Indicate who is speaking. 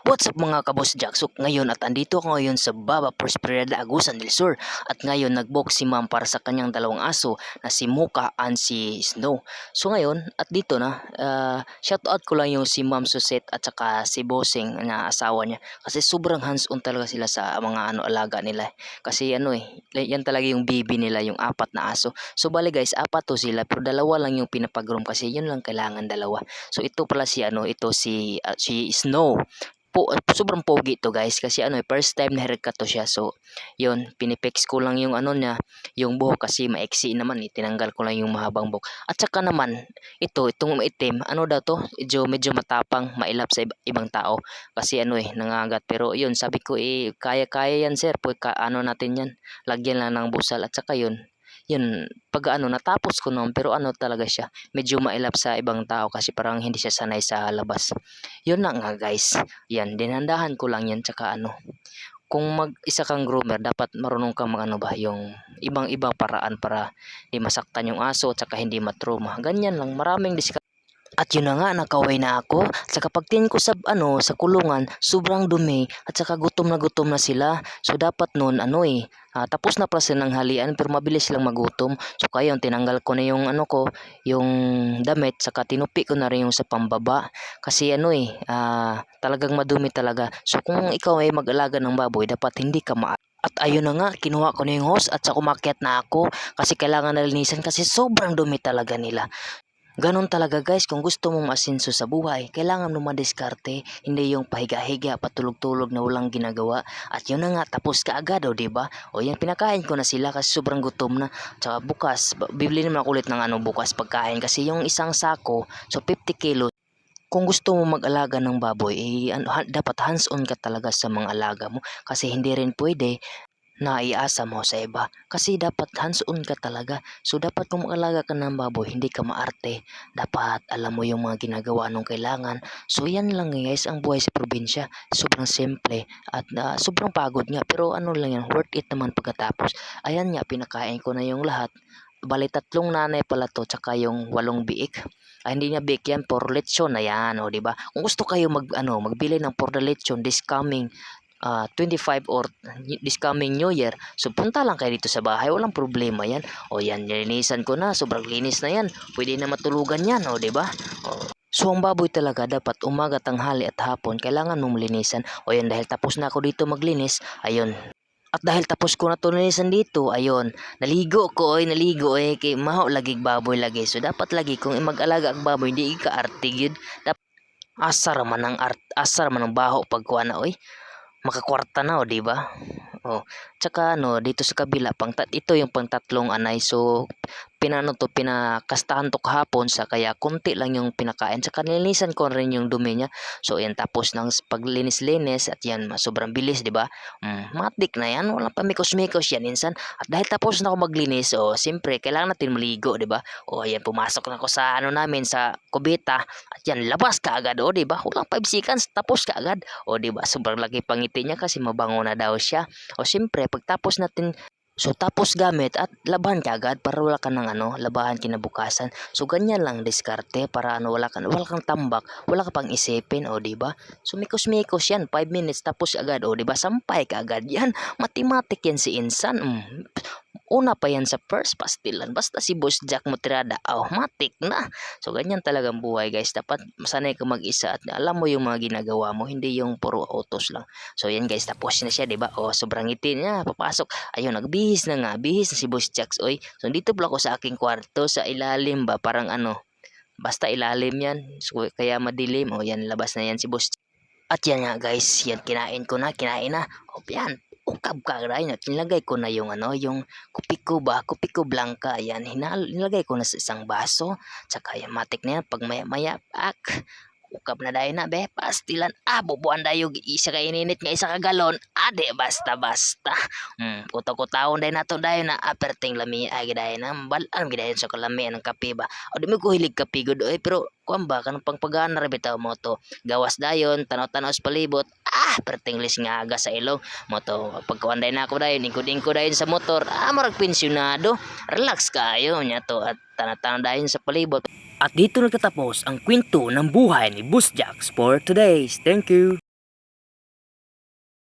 Speaker 1: What's up mga kabos Jacksuk ngayon at andito ako ngayon sa Baba Prosperida Agusan del Sur at ngayon nagbook si ma'am para sa kanyang dalawang aso na si Muka and si Snow. So ngayon at dito na shout out ko lang yung si Ma'am Suset at saka si Bossing na asawa niya kasi sobrang hands-on talaga sila sa mga alaga nila. Kasi yan talaga yung baby nila, yung apat na aso. So bali guys, apat to sila pero dalawa lang yung pinapag-groom kasi yun lang kailangan dalawa. So ito pala si si Snow. Sobrang pogi to guys kasi first time na haircut to siya. So yun, pinipix ko lang yung niya, yung buhok kasi maiksi naman tinanggal ko lang yung mahabang buhok. At saka naman itong maitim, daw to, medyo matapang, mailap sa ibang tao kasi nangagat. Pero yun, sabi ko kaya yan sir, natin yan, lagyan lang ng busal. At saka yun pag natapos ko noon, pero talaga siya, medyo mailap sa ibang tao kasi parang hindi siya sanay sa labas. Yun na nga guys, yan dinandahan ko lang yan. Tsaka kung isa kang groomer, dapat marunong kang yung ibang paraan para hindi masaktan yung aso at saka hindi matrauma. Ganyan lang, maraming at yun na nga, nakauwi na ako. Sa pagtingin ko sa kulungan, sobrang dumi at saka gutom na sila. So dapat noon tapos na pala sila ng halian pero mabilis silang magutom. So kaya tinanggal ko na yung yung damit, saka tinupi ko na rin yung sa pambaba kasi talagang madumi talaga. So kung ikaw ay mag-alaga ng baboy, dapat hindi ka at ayun na nga, kinuha ko na yung hose at saka umakyat na ako kasi kailangan nalinisan kasi sobrang dumi talaga nila. Ganon talaga guys, kung gusto mong masinso sa buhay, kailangan mo madiskarte, hindi yung pahiga-higa, patulog-tulog na walang ginagawa. At yun na nga, tapos ka agad diba? O yan, pinakain ko na sila kasi sobrang gutom na. Tsaka bukas, bibili naman ako ulit ng bukas pagkain kasi yung isang sako, so 50 kilos. Kung gusto mo mag-alaga ng baboy, dapat hands-on ka talaga sa mga alaga mo kasi hindi rin pwede na iasa mo sa iba kasi dapat hands-on ka talaga. So dapat kung mag-alaga ka ng baboy, hindi ka maarte, dapat alam mo yung mga ginagawa nung kailangan. So yan lang guys ang buhay sa probinsya, sobrang simple at sobrang pagod nga pero lang yan, worth it naman pagkatapos. Ayan nga, pinakain ko na yung lahat. Bali 3 nanay pala to, tsaka yung 8 biik. Hindi niya biik yan, for lechon na yan, di ba? Kung gusto kayo magbili ng for the lechon this coming 25 or this coming New Year, so punta lang kayo dito sa bahay, walang problema yan. O yan, nilinisan ko na, sobrang linis na yan, pwede na matulugan yan, di ba? So ang baboy talaga dapat umaga, tanghali at hapon kailangan mong linisan. O yan, dahil tapos na ako dito maglinis, ayun. At dahil tapos ko na ito linisan dito, ayun, naligo kay maho lagig baboy lagi. So dapat lagi kung mag-alaga ang baboy, hindi ka artigid. Dapat asar man ang baho pagkuha na makakwarta na di ba? Tsaka dito sa kabila ito yung pang-3 anay. So pinakastahan to kahapon sa kaya konti lang yung pinakain. Tsaka nilinisan ko rin yung dumi niya. So yan, tapos ng paglinis-linis at yan sobrang bilis di ba? Matik na yan, walang pamikos-mikos yan insan. At dahil tapos na ako maglinis, siyempre kailangan natin maligo di ba? Yan, pumasok na ako sa namin sa kubeta at yan, labas ka agad di ba? Walang 5 seconds tapos ka agad di ba? Sobrang laki pangiti niya kasi mabango na daw siya. Siyempre pagtapos natin, so tapos gamit at labahan ka agad para wala ka ng labahan kinabukasan. So ganyan lang diskarte para wala kang tambak, wala ka pang isipin di ba? So mikos-mikos yan, 5 minutes tapos agad di ba? Sampay ka agad yan. Mathematic yan si insan. Una pa yan sa first pastilan, basta si Boss Jack mo tirada, matik na. So ganyan talagang buhay guys, dapat masanay ka mag-isa at alam mo yung mga ginagawa mo, hindi yung puro autos lang. So yan guys, tapos na siya diba? Sobrang ngiti niya, papasok, ayun, nagbihis na si Boss Jack. So dito pala ako sa aking kwarto, sa ilalim ba, parang basta ilalim yan, so kaya madilim. Yan, labas na yan si Boss. At yan nga guys, yan kinain na. Yan, ukab ka rin at nilagay ko na yung yung kupiko blanca. Yan, nilagay ko na sa isang baso. Tsaka yung matik na yan, pag maya ukab na dahil na pastilan, bubuan dayo isa ka ininit nga isa ka galon, ade basta kuto-kutawon dahil nato dahil na aperting lami ay dahil na balan gidayon sa kalami ng kape ba. Di mo ko hilig kape gud pero kuan ba kanang pangpagana ra bitaw mo to, gawas dayon tanaw-tanaw sa palibot, perting lis nga aga sa ilong mo to. Pagkuan dahil na ako dayon, ingkod-ingkod dayon sa motor, marag pensyonado, relax kayo nya to at tanaw-tanaw dayon sa palibot. At dito nagtatapos ang kwento ng buhay ni Boss Jack for today. Thank you.